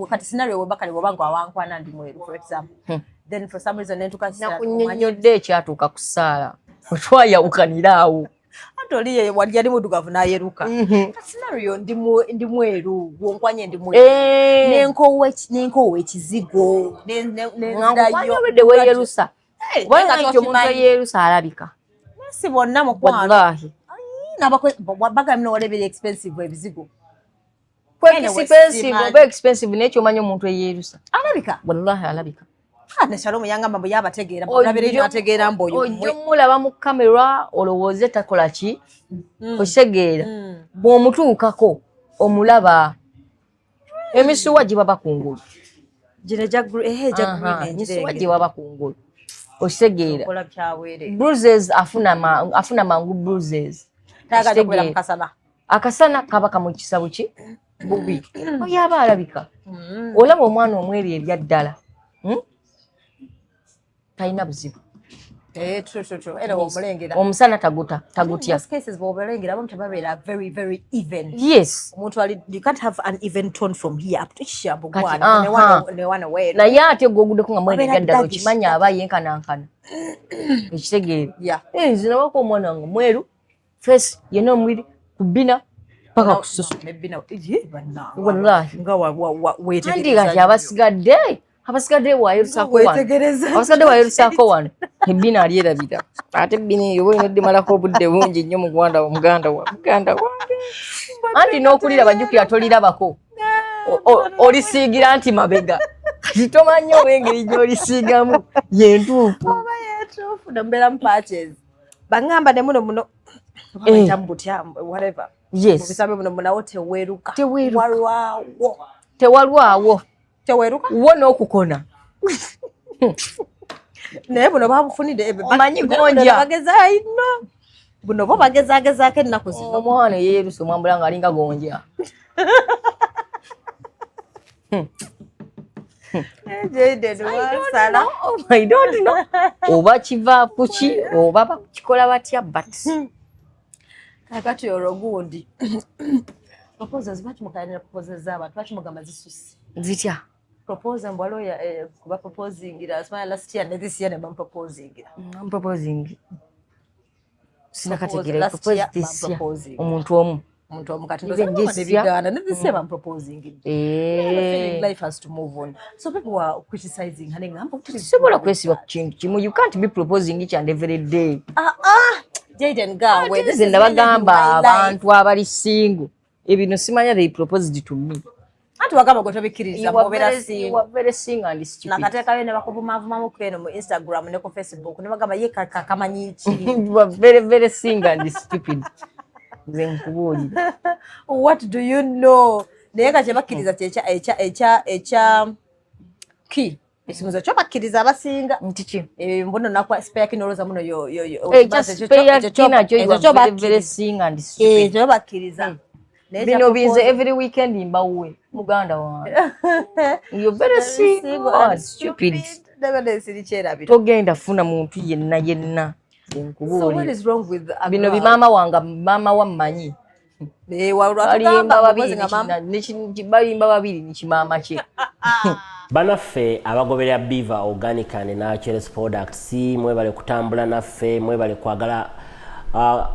Kati scenario webakali wabanga awankwana ndi mweru for example. Then for some reason nentukasira nakunyonyodde ekyatuuka ku ssaala twayawukaniraawo atoliye wali mudugavu nayeruka scenario ndi mweru wonkwanye ndi mweru nenkowe ekizigo nendayo weyerusa kubanga nti omuntu eyerusa alabika si bonna mukwano baga mino walebera expensive ebizigo expensive nekyo omanyi omuntu eyerusa alabika wallahi alabika ne Shalom yangamba mbo yabategeera bulabire nategeera mbo oyo mulaba mu kamera olowooze takola ki okisegeera bw'omutuukako omulaba emisuwa gye baba kungulu emisuwa gye baba kungulu okisegeera bruises afuna mangu bruises akasana kaba kamukisa buki bubi oyo aba alabika olaba omwana omweru ebyaddala talina buzibu omusana tagutya yes naye ate gwoguddeko nga mwere ebyaddala okimanya aba yenkanankana ekitegeere nze nabako omwana wange mweru face yenna omubiri kubina paka kususu wallahi andi kati abasigadde wayerusaako wano ebbina alyerabira ate ebbina eyo boyina eddimalako obudde bungi nnyo muganda wange anti n'okulira bajjukira tolirabako olisiigira nti mabega kati tomanyi oba engeri gy'olisiigamu yentuufu nombeera mu patches baŋŋamba ne muno whatever mubisambe munawo teweruka tewalwawo wo n'okukona naye buno babufunidde omanyi gonja bageza ino buno bo bagezagezaako ennaku zino omwana yeerusa omwambula nga alinga gonja Jayden wasala I don't know oba kiva kuki oba bakikola batya but kakati orogundi proposals bakimukanira proposals z'abantu bakimugamba zisusi zitya proposal mbwalo kuba proposing ira smile last year and this year I'm proposing sina kategere propose this year omuntu omukati ndozibigana this year I'm proposing life has to move on so people were criticizing hane ngamba sibola kwesiba kintu kimu you can't be proposing each and every day Jayden gawe this is nabagamba abantu abali single ebino simanya they proposed to me atu wakaba gotobikiriza mobera si very sing and stupid nakateka bene bakuvuma mu kweno mu Instagram ne ku Facebook ne bagamba ye kamanyichi you are very sing and stupid zenkubuli what do you know naye kache bakiriza echa ki esimuzo cyo bakiriza abasinga ntiki mbono nakwa spare kinoroza muno yo cyo very sing and stupid cyo bakiriza bino bize every weekend imbawe muganda wange you better see stupid togenda funa muntu yenna so what is wrong with bino bimama wanga mama wammanyi balimba babiri nikimama kye banaffe abagoberera Beaver Organic and Natural Products mwebale kutambula naffe mwebale kwagala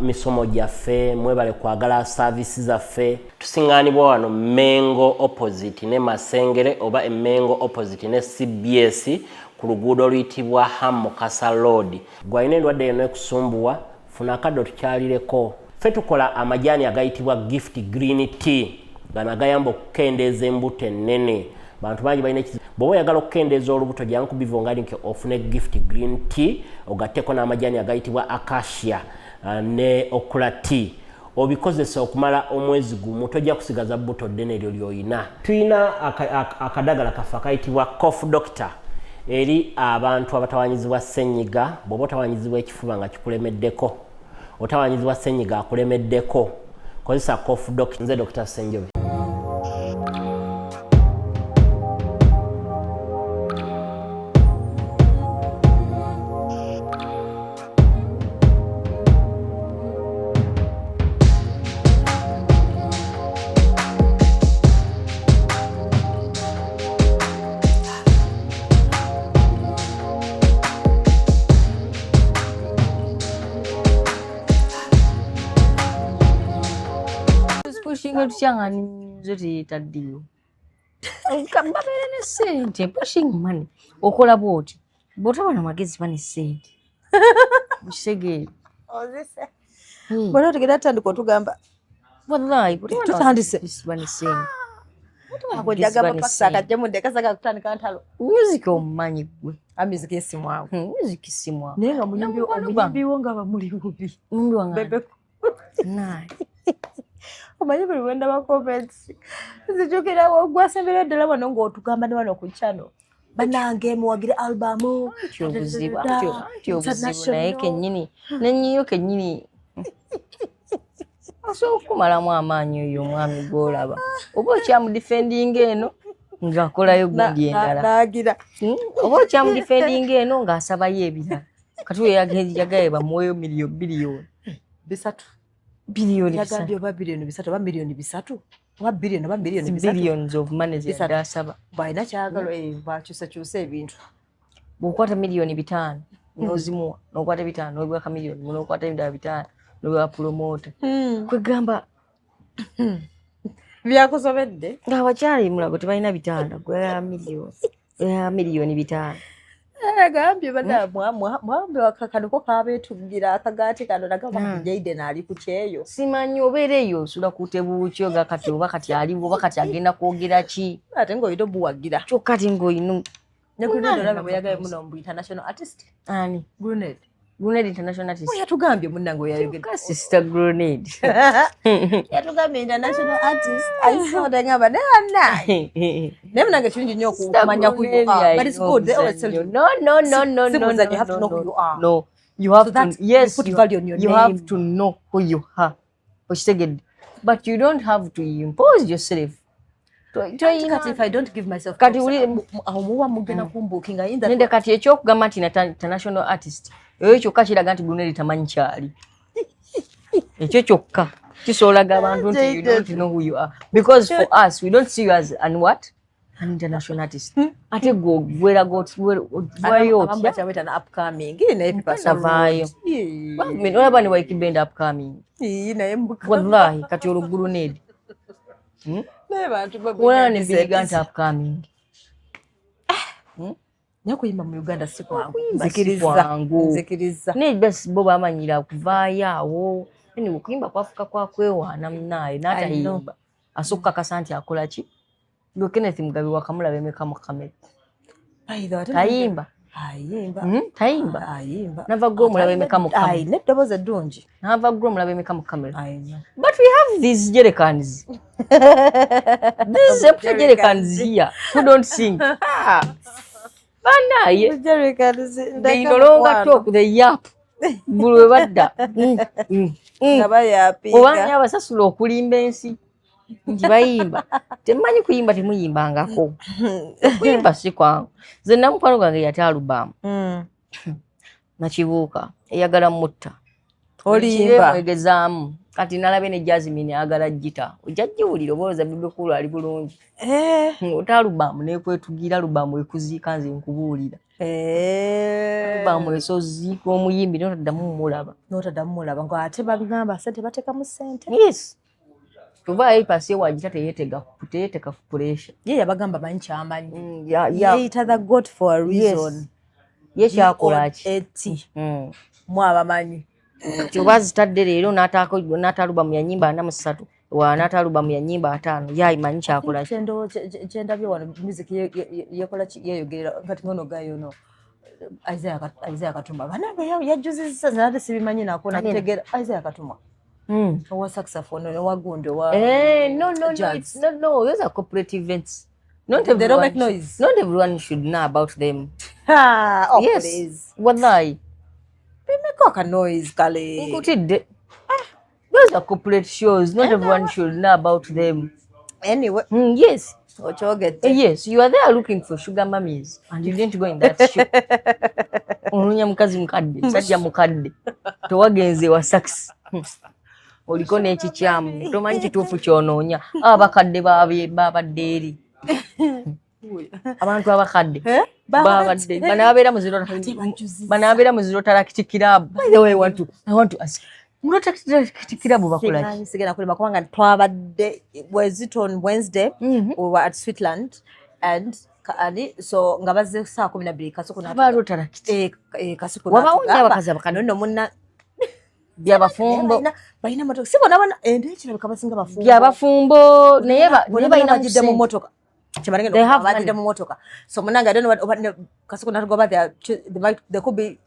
misomo gyaffe mwebale kwagala services zaffe tusinganibwa wano Mengo opposite ne Masengere oba Mengo opposite ne CBS ku luguudo oluyitibwa Hamokasa Road gwalina endwadde eno ekusumbuwa funa akaddo tukyalireko ffe tukola amajani agayitibwa gift green tea gano agayamba okukendeeza embuto ennene bantu bangi balina bw'oba oyagala okukendeeza olubuto jangu ku Beaver Organic ofune gift green tea ogatteko n'amajani agayitibwa acacia ne okula tea obikozesa okumala omwezi gumu tojja kusigaza buto ddene eryo ly'oyina tuyina akadagala kaffe akayitibwa cough doctor eri abantu abatawanyizibwa ssenyiga bw'oba otawanyizibwa ekifuba nga kikulemeddeko otawanyizibwa ssenyiga akulemeddeko kozesa cough doctor nze Dr. Senjobe kimwe tukyangani nzote taddiyo babeera ne ssente pushing money okola bwoti bw'otaba na magezi bane ssente mukitegeere bona otegera tandika otugamba wallahi tutandise bane ssente akojagamba pakisa akajjamu ndekasaka kutandika ntalo music omumanyi gwe music esimwawo music simwawo naye nga muyimbiwo nga bamuli bubi mumbi wange naye omanyi buli wenda ba comments zijukirawo gwasembera ddala wano ng'otugamba ne wano ku channel banange muwagire albumu obuzibu naye kennyini nenyiyo kennyini osobola okumalamu amaanyi oyo omwami gw'olaba oba okyamudifendinga eno ng'akolayo gundi endala naagira oba okyamudifendinga eno ng'asabayo ebirala kati we yagaye bamuweyo biliyoni yagambye oba biliyoni bisatu oba miliyoni bisatu oba biliyoni oba miliyoni bisatu billions of money ziyadde asaba bw'alina kyagalo bakyusakyusa ebintu bw'okwata miliyoni 5 n'ozimuwa n'okwata 5 n'obwaka miliyoni n'okwata ebirala 5 n'obwa promota kwegamba byakusobedde ng'abakyala emulago tebalina bitanda gwera miliyoni 5 agambye mwambe wakakaniko kabeetugira akagaati kano nagamba Jayden ali ku kyeyo simanyi obeera eyo osula kutebuukyo nga kati oba kati aliwo oba kati agenda kwogera ki ate ng'olina obuwagira kyokka ati ng'olina ne Grenade olaba bwe yagaye muno mu international artist ani Grenade international artist yatugambye munnange oyayogera sister Grenade yatugambye international artist aisoda ngamba ne annaye naye munnange kirungi nnyo okumanya who you are but it's good they always tell you no you have to know who you are no you have to yes put value on your you name. have to know who you are okitegedde but you don't have to impose yourself kati if I don't give myself kati omuwa mugenda kumbuukinga inda nende kati ekyokugamba nti international artist eyo kyokka kiraga nti Grenade tamanyi kyali ekyo kyokka kisolaga abantu nti you don't know who you are because for us we don't see you as an international artist ate gweragowayo abamubakyaweta na upcoming naye pasavayo olaba ne waikibenda upcoming naye wallahi kati olwo Grenade wala nebiriga nti upcoming nakuyimba mu Uganda si kwangu nzikiriza naye basi bo bamanyira kuvaayo awo eni okuyimba kwafuka kwakwewaana munaaye n'atayimba asokka kasa nti akola ki gwe Kenneth Mugabi wakamulaba emeka mu kamera tayimba nava gwe omulaba emeka mu kamera n'eddoboozi eddungi nava gwe omulaba emeka mu kamera but we have these jerrycans these empty jerrycans here who don't sing banaye they no longer talk they yap bulwe badda obanya abasasula okulimba ensi nti bayimba temanyi kuyimba temuyimbangako kuyimba si kwangu nze namukwano gwange yate alubamu nakibuuka eyagala mutta olimba mwegezaamu kati nalabe ne Jasmine agala gita ojja giwulira obooza bibikulu ali bulungi ota alubamu nekwetugira alubamu ekuziika nze nkubuulira alubamu esoziika omuyimbi notaddamu mulaba ng'ate bagamba sente bateekamu sente yes tuvaayo ipasi ewagita teyeeteka pressure ye yabagamba manyi kyamanyi yeeyita the God for a reason ye kyakola ki eti mwabamanyi kyoba zitadde leero n'atalubamu ya nnyimba 43 n'atalubamu ya nnyimba 5 yayimanyi kyakola ki kyendabye wano music yekola ki yeyogerera kati ngono gayono Isaiah Katumba banange yajuzizza nate sibimanyi nako nategeera Isaiah Katumba owa saxophone owa gundo owa no those are corporate events they don't make noise not everyone should know about them yes please wallahi bimeko noise kale nkutidde those are corporate shows not everyone should know about them anyway yes yes you are there looking for sugar mummies and you didn't go in that show onunya mukazi mukadde sajja mukadde towagenze wa sax oliko n'ekikyamu tomanyi kituufu kyonoonya abakadde babadde eri abantu abakadde banabeera mu zero tarakiti club. By the way, I want to ask, Mulota kitikira bubakola ki? Sigena kulima kubanga twabadde was it on Wednesday we were at Switzerland and so nga bazze saa 12 Kasuku abalota rakiti Kasuku wabawonya abakazi abakano nno munna byabafumbo balina motoka sibona bana ende ekirabika basinga bafumbo byabafumbo naye balina bajidde mu motoka kibalengera bajidde mu motoka so munanga I don't know what Kasuku not go back there they could be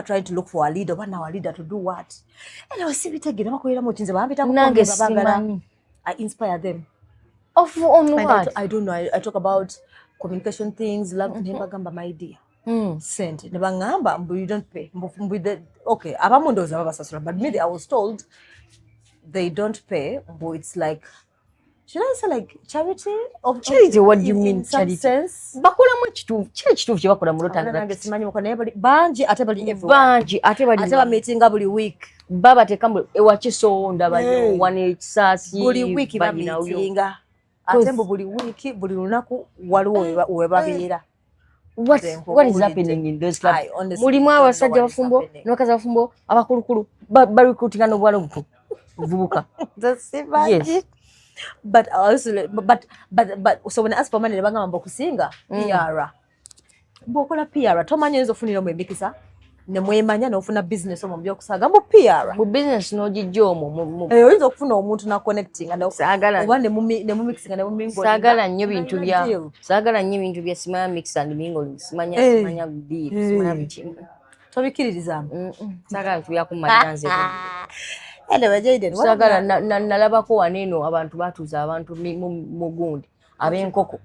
trying to look for a leader but now a leader to do what and I was bitegera bakolera mu kinze bambita ku babagala I inspire them on what I don't know I talk about communication things love nebagamba my dear sent nebangamba mbu you don't pay mbu okay abamundoza babasasula but me I was told they don't pay mbu it's like should I say like charity of charity what do you mean charity bakola mu kitufu kye bakola mu lotanga nange simanyi muko naye bali banji ate bali ate bali meetinga buli week baba tekambu ewakisonda bali wane kisasi buli week ba meetinga ate mbu buli week buli lunaku waliwo we babeera what is happening in those clubs mulimu abasajja bafumbo n'abakazi bafumbo abakulukulu barikutinga n'obwalo buto vubuka yes but also but so when I ask for money nebanga mambo kusinga PR bokola PR tomanyo ezo funira mu emikisa ne mwemanya n'ofuna business omu byokusaga mu PR mu business n'ogijjomo oyinza okufuna omuntu na connecting and oba ne mu mixing ne mu mingo sagala nnyo bintu bya simanya mix and mingle simanya deal simanya bitimba tobikiririzamu sagala tuyakumanyanze anyway Jayden sagala nalabako waneeno abantu batuuza abantu mu gundi ab'enkoko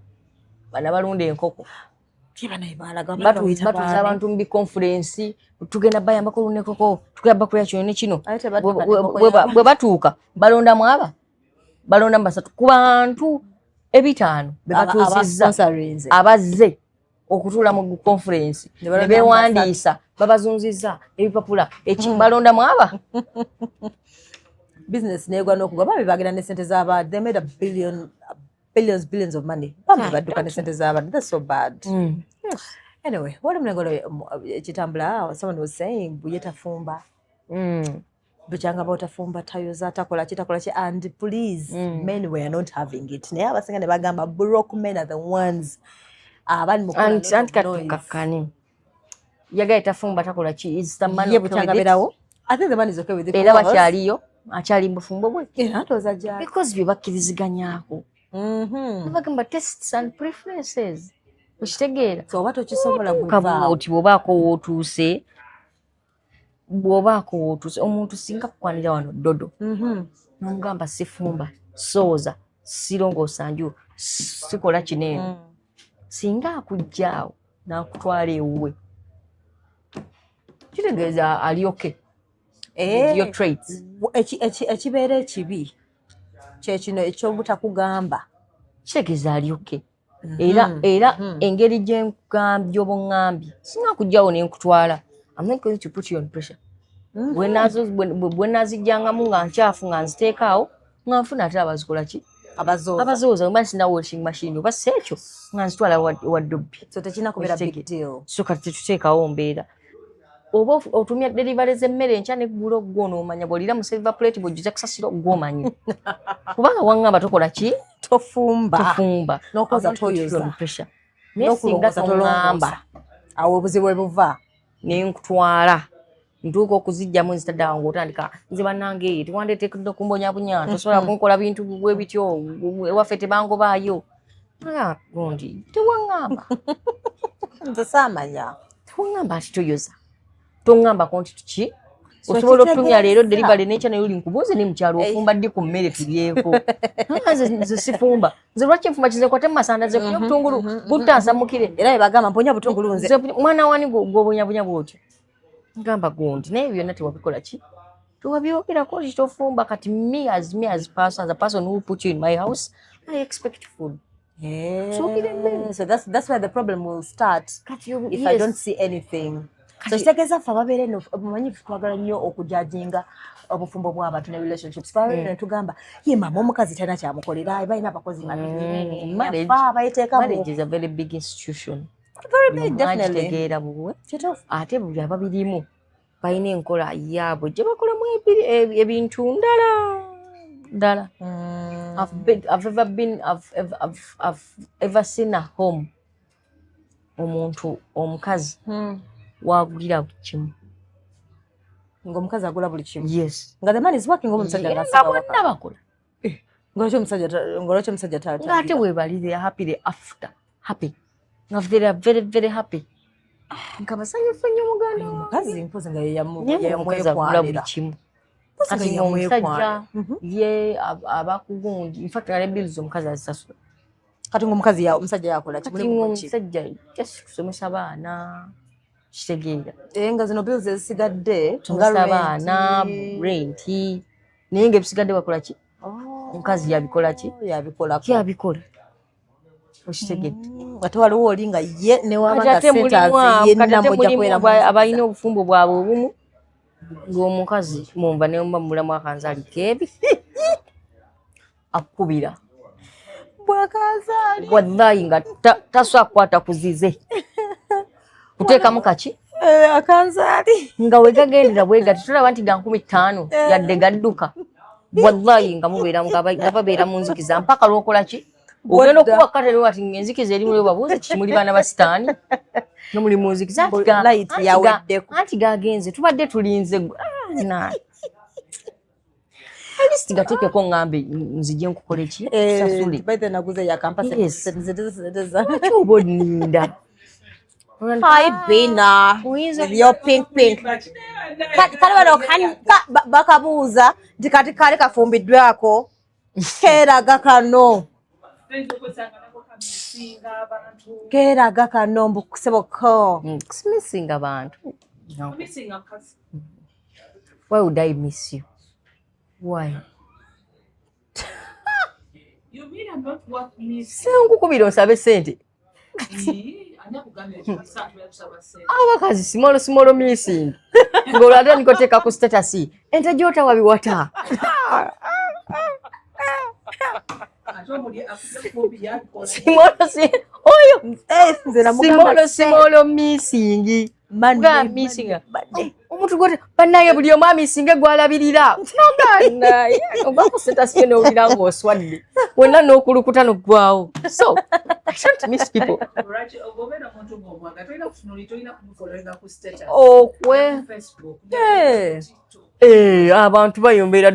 bana balunda enkoko batuuza abantu mu biconference tugenda bayambako lunekoko tugenda bakola kino ne kino bwe batuuka balonda mwaba balonda mbasatu ku bantu 5 bebatuuzizza abazze okutuula mu conference ne beewandiisa babazunzizza ebipapula balonda mwaba business negwa n'okugwa babe bagenda ne sente z'abantu they made billions of money babe badduka ne sente z'abantu that's so bad anyway wali mlengolo ekitambula someone was saying buyeta fumba buchanga bota fumba tayo za takola chi and please men were not having it naye abasinga ne bagamba broke men are the ones abali mukola kakani yaga etafumba takola chi is the man of berawo I think the man is okay with it era bakyaliyo akyali mbufumbo bwe atoza jja because bibakkiriziganyako bagamba tastes and preferences ukitegeera so oba tokisobola kuva oti bwobaako wootuuse omuntu singa kukwanira wano dodo nomugamba sifumba sooza sirongoosa nju sikola kineeno singa akujjaawo n'akutwala ewuwe kitegeeza alioke your traits ekibeera ekibi kyekino ekyobutakugamba kitegeeza alioke era engeri gy'obuŋŋambye singa kujjawo nenkutwala I'm not going to put you on pressure bwe nazijjangamu nga nkyafu nga nziteekaawo nga nfuna ate abazikola ki abazooza oba sina washing machine oba seekyo nga nzitwala wadobbi so tekina kubeera big deal so kati tetuteekawo mbeera oba otumya delivery z'emmere enkya neggulo gwo n'omanya bw'olira mu silver plate bw'ojjuza kusasira gw'omanyi kubanga waŋŋamba tokola ki tofumba n'okoza toyoza naye singa toŋŋamba awo obuzibu bwe buva nenkutwala ntuuka okuzijjamu nzitadde awo ng'otandika nze bannange tewandeetekedde kumbonyabunya tosobola kunkola bintu bwe bityo ewaffe tebangobaayo gundi tewaŋŋamba nze saamanya tewaŋŋamba ati toyoza toŋŋambako nti tuki osobola otutumya leero delivery n'enkya naye oli nkubuuze ne mukyalo ofumba ddi ku mmere tulyeko nze sifumba nze lwaki enfumba kizekwate mu masandaze kunya obutungulu buttansambukire era bebagamba mponya butungulu nze mwana wani gw'obunyabunya bwotyo ngamba gundi naye byonna tewabikola ki tewabyogerako kitofumba kati me as a person who put you in my house I expect food. So that's where the problem will start if I don't see anything. So kitegeeza ffe ababeera eno mumanyi twagala nnyo okujajinga obufumbo bw'abantu ne relationships ne tugamba ye maama omukazi talina kyamukolera balina abakozi marriage is a very big institution. Very big, definitely. Ate buli ababirimu balina enkola yaabwe gye bakolamu ebintu ndala. I've ever seen a home omuntu omukazi wagulira buli kimu. Ng'omukazi agula buli kimu. Yes. Nga the man is working ng'omusajja nga bonna bakola. Ng'olwekyo omusajja taata. Ng'ate weebali they are happy after happy. Nga they are very very happy. Nga basanyufu nnyo muganda wange. Omukazi mpozi nga omukazi agula buli kimu. Kati ng'omusajja ye abakugundi. In fact ngale bills omukazi azisasula. Kati omusajja yakola kati omusajja just kusomesa baana kitegeera. Nga zino bills ezisigadde kusomesa baana rent naye ng'ebisigadde bakola ki? Omukazi yabikola ki? Yabikola. Okitegedde. Ate waliwo oli nga ye ne wabanga sentazi yenna mujja kwera abalina obufumbo bwabwe obumu ng'omukazi mumva ne mulamu akanzaali keebi akubira bwakazaali wallahi nga tasobola kukwata kuzize kuteekamu kaki akanzaali nga wegagendera bwega tetulaba nti ga 15 yadde gadduka wallahi nga mubeera nga babeera mu nzikiza mpaka lw'okola ki ogenda okuba katale wati ng'enzikiza erimu lwe babuuze kiki muli baana ba sitaani nomuli mu nzikiza anti gagenze tubadde tulinze alisiti gateekeko ngambe nzije nkukole ki sasule oba oninda Hi Bina, your pink. Kale bano bakabuuza nti kati kale kafumbiddwako keeraga kano. Keeraga kano mbukuseboko. Kusimesinga bantu. Why would I miss you? Why? You mean I'm not worth missing? Senkukubira osabe sente. Abakazi simolo missing. Ng'olwate nikoteeka ku status ente gy'otawa biwata. Simolo missing. Omuntu gwote bannaye buli omu amisinga gwalabirira noganda oba ku status ye n'owulira ng'oswadde wonna n'okulukuta n'oggwawo. So I don't miss people. Abantu bayombera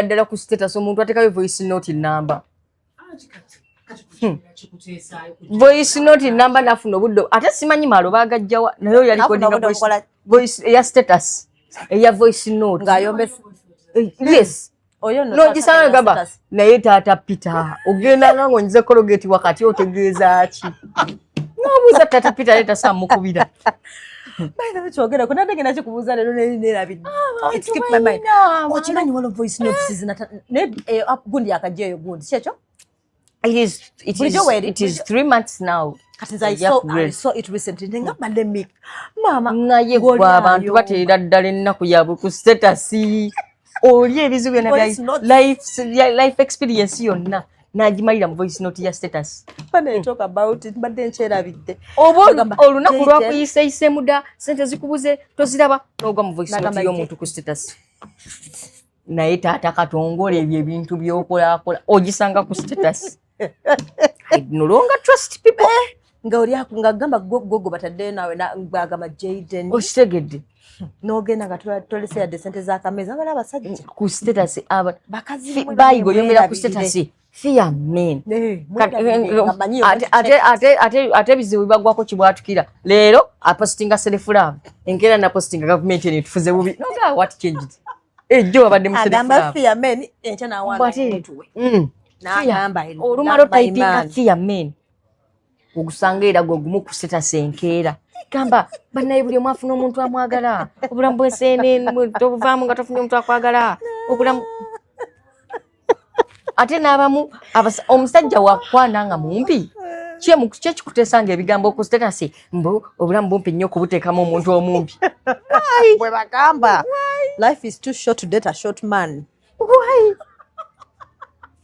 ddala ku status omuntu atekayo voice note number. Voice note number nafuna obudde ate simanyi malo bagajjawa nayo yali kodinga voice ya status eya voice note ng'ayombesa. Yes. No gisana gaba naye taata Peter ogenda nga ngonyize kologeti wakati otegeeza ki nobuuza taata Peter leta saa mukubira kyogera ko nandege nakyo kubuuza leero nerabidde. It skip my mind. Okimanyi waliwo voice note season gundi yakajjayo gundi kyekyo. It is 3 months now. I saw it recently. Nenga pandemic. Mama naye gwa abantu bateera ddala ennaku yaabwe ku status. Oli ebizibu byonna life experience yonna n'agimalira mu voice note ya status. Talk about it badde nkyerabidde. Oba olunaku lwakuyisayise muda sente zikubuze toziraba n'ogwa mu voice note y'omuntu ku status. Naye taata katongole ebyo ebintu by'okolakola ogisanga ku status. I no longer trust people. Nga oli ngagamba gogo batadde nawe bagamba Jayden. Okitegedde. N'ogenda nga tolese yadde sente z'akameza bala abasajja ku status bakazi bayigo yongera ku status fear men. Ate bizibu bagwako kibwatukira leero apostinga self love engera na postinga government ene tufuze bubi noga what changed ejjo abadde mu self love agamba fear men encha na wana mtuwe n'agamba olumalo typing fear men ogusanga era gwe gumu ku status enkeera gamba bannaye buli omu afuna omuntu amwagala obulamu bw'enseenene tobuvaamu nga tofunye omuntu akwagala obulamu ate n'abamu omusajja wakwana nga mumpi kye kikuteesanga ebigambo ku status mbu obulamu bumpi nnyo okubuteekamu omuntu omumpi bwe bagamba life is too short to date a short man.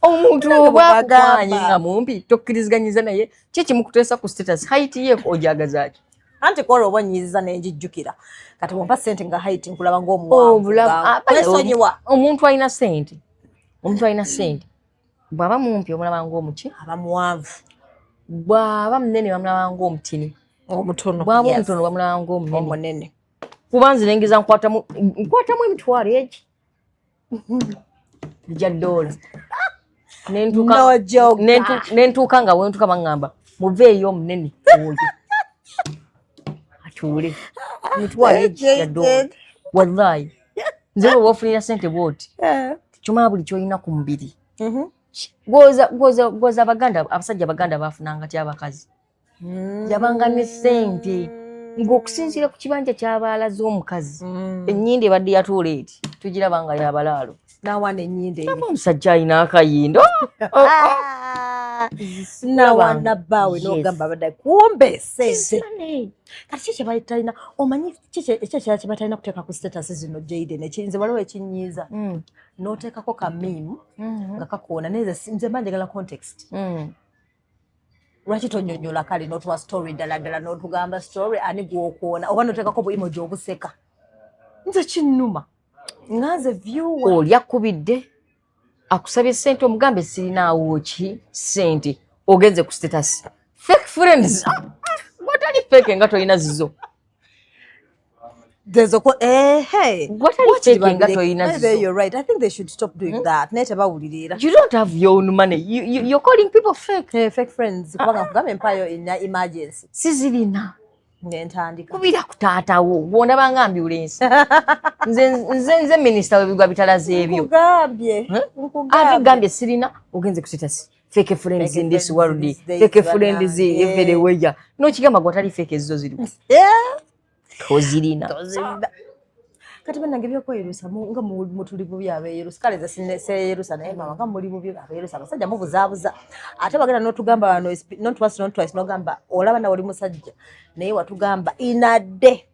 Omuntu obwakwanye nga mumpi tokkiriziganyiza naye kye kimukuteesa ku status height ye ojagaza ki Anti koro obonyiza nenjijjukira. Kati wampa sente nga height nkulaba ng'omuwanvu. Kwesonyiwa. Omuntu alina sente. Omuntu alina sente. Bw'aba mumpi omulaba ng'omuki? Aba muwanvu. Bw'aba munene bamulaba ng'omutini. Omutono. Bw'aba omutono bamulaba ng'omunene. Kuba nze nengeza nkwatamu emitwalo egi. Ija dola. Nentuuka nga wentuuka baŋŋamba muveeyo omunene oyo. Atuule. Emitwalo egi ya dola. Wallahi. Nze bwe wofunira sente bw'oti. Kyomala buli ky'olina ku mubiri. Gwoza abasajja Abaganda baafunanga ty abakazi. Yabanga ne sente. Ng'okusinziira ku kibanja ky'abaalaze omukazi. Ennyindi ebadde yatuula eti. Tugiraba nga y'abalaalo. Nawana ennyindi eri. Omusajja alina akayindo. Nawana bbaawe n'ogamba abadde kumbe sente. Kati kiki batalina omanyi kiki ekyo kye batalina kuteeka ku status zino Jayden ekinze waliwo ekinyiiza. N'oteekako ka meme nga kakoona nze mba njagala context. Lwaki tonyonyola kale n'otuwa story ddala n'otugamba story ani gw'okoona oba n'oteekako bu emoji obuseka. Nze kinnuma. Ngaze viewer. Oli akubidde akusabye sente omugambe sirinaawo ki sente ogenze ku status. Fake friends. Watali fake nga tolina zizo. There's a hey. What are you taking that or you're right. I think they should stop doing that. You don't have your own money. You're calling people fake. Hey, fake friends. Empire in emergency. Sizilina. Nentandika. Kubira kutaatawo. Wona banga ambulance. Nze minister webigwa bitalaze ebyo. Nkugambye. Gambye sirina ogenze kusitasi. Fake friends in this world. Fake friends everywhere. No kigamba gwatali fake ezo ziri. Yeah. Kozirina. Kati bana ngebyo ko Yerusa nga mutulivu byabe Yerusa kale za Yerusa naye mama nga mulivu byabe Yerusa basajja mubuzabuza ate bagenda n'otugamba wano not twice no gamba olaba na oli musajja naye watugamba in a day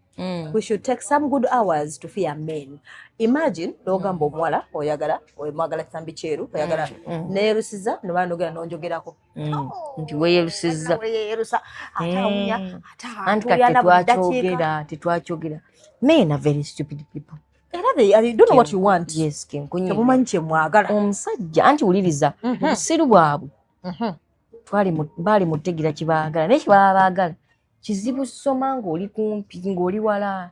we should take some good hours to fear men. Imagine n'ogamba omuwala oyagala mwagala kitambi kyeru oyagala neyerusiza nobana n'ogera n'onjogerako nti weyerusiza atawunya tetwakyogera. Men are very stupid people. I don't know what you want. Yes, temumanyi kye mwagala. Omusajja anti wuliriza obusiru bwabwe baali mutegira kibaagala naye kibaba baagala kizibu soma ng'oli kumpi ng'oli wala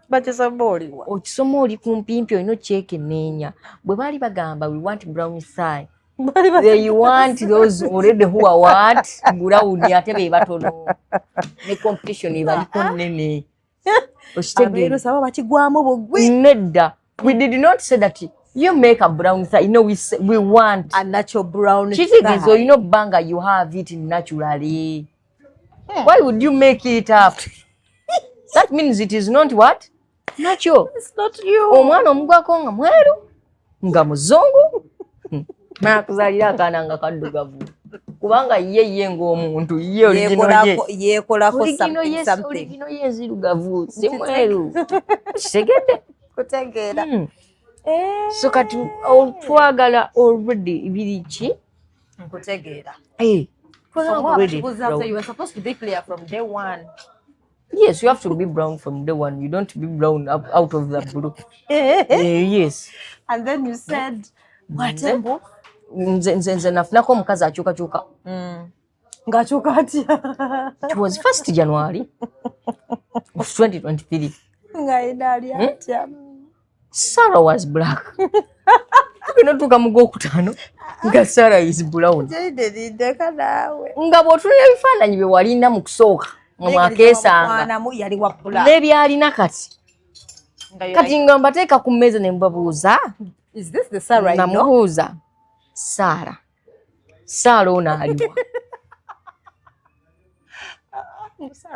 bakisoma oliwa okisoma oli kumpimpi olina okyekenneenya bwe baali bagamba we want brown thigh they want those already who are what brown ate be batono ne competition ebaliko nnene Abeeru saba bakigwamu bugwi. Nedda. We did not say that you make a brown thigh. You know, we want a natural brown thigh. So you know, banga, you have it naturally. Why would you make it up? That means it is not what? Natural. It's not you. Omwana omugwako nga mweru. Nga muzungu. Nakuzalira akaana nga kaddugavu. Kubanga ye ng'omuntu ye yekolako something. Oligino ye nzirugavu si mweru. Kitegedde? Kutegeera. So kati otwagala already biri ki? Kutegeera. Already. You were supposed to be clear from day one. Yes, you have to be brown from day one. You don't be brown out of the blue. Yes. And then you said, what? Nze nafunako omukazi akyukakyuka. Ng'akyuka atya? It was 1st January of 2023. Ng'ayina ali atya? Sarah was black. Tugenda mu Gwokutaano nga Sarah is brown. Jayden ndeka naawe. Nga bw'otunula ebifaananyi bye walina mu kusooka mu mwaka esanga. N'ebyalina kati. Kati nga mbateeka ku mmeeza ne mbabuuza. Is this the Sarah? Namubuuza. Sarah ono aliwa.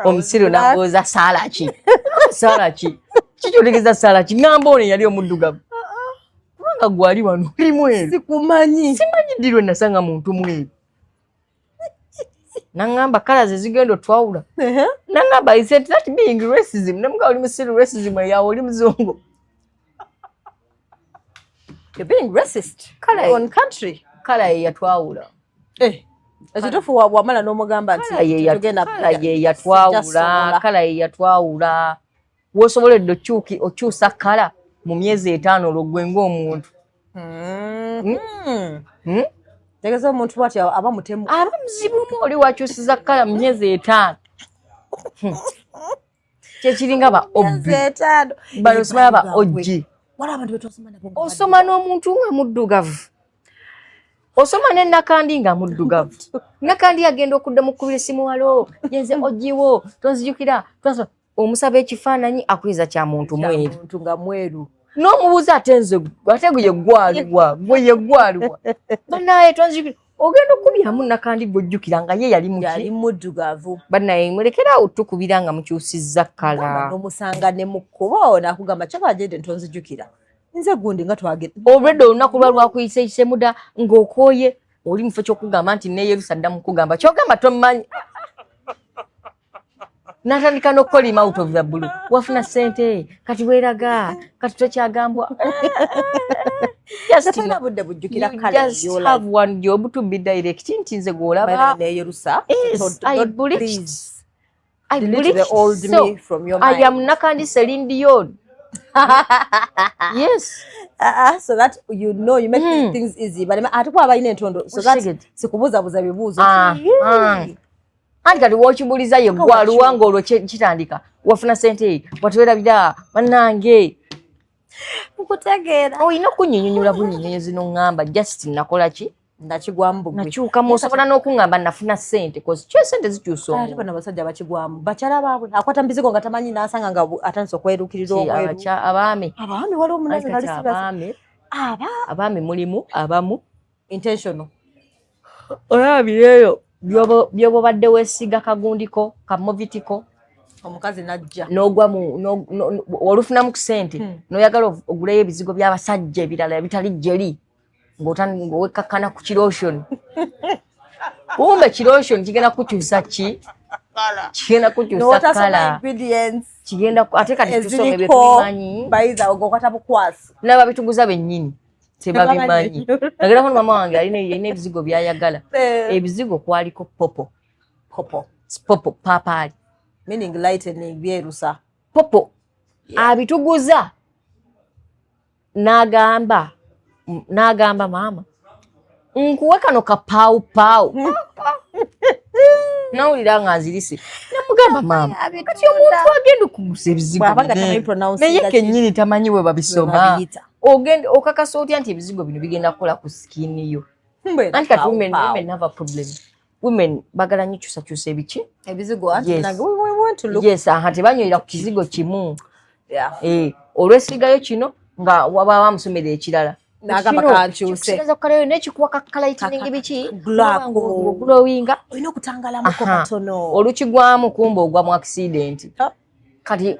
Omusiru nabuuza Sarah ki? Sarah ki? Kikyotegeza Sarah ki? Ngamba ono yali omuddugavu. Kubanga gwali wano oli mweru. Sikumanyi. Simanyi ddi lwe nasanga muntu mweru. Nangamba kala ze zigenda otwawula. Nangamba I said that being racism. Namuga oli musiru racism yawe oli muzungu. You're being racist. Color on country. Color yatwawula. ekitufu wamala n'omugamba nti kala ye yatwawula wosoboledde okyusa kala mu myezi 5 olwo gwe ng'omuntu tegeza omuntu bw'atyo aba mutemu aba muzibumu oli wakyusiza kala mu myezi 5 kyekiringa ba obbi bano simala ba oggi osoma n'omuntu nga muddugavu osoma ne nakandi nga muddugavu nakandi agenda okudda mu kubira essimu walo yenze oggiwo tonzijukira omusaba ekifaananyi akuliza kya muntu mweru n'omubuuza ate nze ate gwe yeggwalibwa bannaye tonzijukira ogenda okubiramu nakandi gwojjukira nga ye yali muddugavu bannaye mulekeraawo tukubira nga mukyusizza kala n'omusanga ne mukkuba nakugamba kyaba Jayden tonzijukira nze gundi nga twagenda olwedde olunaku lwakuyise muda ng'okooye oli mufo kyokugamba nti ne Yerusalemu kugamba kyogamba tomanyi natandika n'okukolima out of the blue wafuna sente kati weeraga kati tokyagambwa just have one job to be direct nti nze gw'olaba I bleached so I am nakandi Celine Dion yes so that you make things easy but atukuba abalina entondo so that sikubuzabuza bibuuzo anti kati wokibuliza yeggwa luwanga olwo kitandika wafuna sente watuwerabira bannange nkutegeera olina okunyinyonyola bunyinyonyozi n'oŋŋamba just nakola ki nakigwamu nakyukamu osobola n'okuŋŋamba nafuna sente cause kyo sente zikyusa ate bano abasajja bakigwamu bakyala baabwe akwata mbizigo nga tamanyi n'asanga nga atandise okwerukirira omweru abaami waliwo omunazi abaami mulimu abamu intentional olabireeyo byoba obadde weesiga kagundiko kamovitiko omukazi najja n'ogwa olufunamu ku sente n'oyagala oguleyo ebizigo by'abasajja ebirala ebitali jeri ng'owekkakkana ku kiroshoni kumbe kiroshoni kigenda kukyusa ki kigenda kukyusa kala kigenda ate kati tusome byetubimanyi n'aba bituguza bennyini tebabimanyi nagerako ne mama wange alina ebizigo byayagala ebizigo kwaliko popo papaali meaning lightening byerusa popo abituguza n'agamba maama nkuwe kano kapawupawu nawulira nga nzirise namugamba maama kati omuntu agenda okugusa ebizigo naye kennyini tamanyi we babisoma ogenda okakasa otya nti ebizigo bino bigenda kukola ku sikini yo anti kati women have a problem women bagala nnyo kyusakyusa ebiki ebizigo yes aha tebanywera ku kizigo kimu olwesigayo kino nga waba wamusomera ekirala nagamba kankyuse kigeza okukalayo n'ekikuwa kakalaitiningi biki glowinga olina okutangalamuko katono olukigwamu kumba ogwa mu accident kati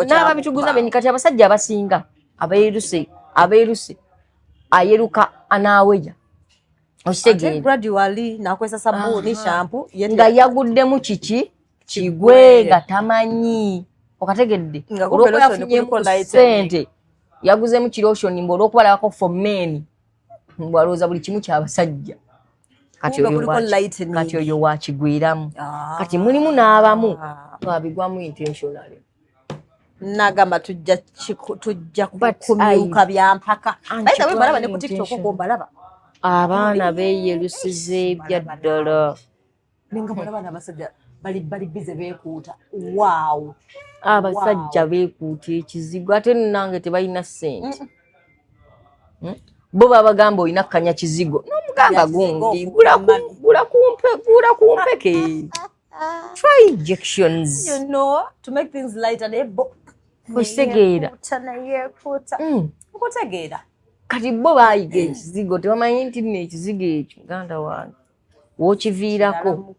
n'aba bituguza benyi kati abasajja abasinga abeeruse ayeruka anaaweya okitegeera gradually nakwesa sabuni shampoo nga yaguddemu kiki kigwe nga tamanyi okategedde olwokuba yafunyemu sente yaguzemu kiroshoni mbu olwokubalabako for men mbu alowooza buli kimu kyabasajja kati oyo wakigwiramu kati mulimu n'abamu babigwamu intentionally nagamba tujja kumyuka byampaka naye bwe balaba ne ku TikTok ko balaba abaana beeyerusize byaddala nenga balaba n'abasajja bali bize beekuuta wow abasajja beekuuta ekizigo ate nange tebalina ssente bo babagamba olina kkanya kizigo n'omugamba gundi gula kumpeke try injections to make things lighter okitegeera nkutegeera kati bo baayiga ekizigo tebamanyi nti nno ekizigo ekyo muganda wange wookiviirako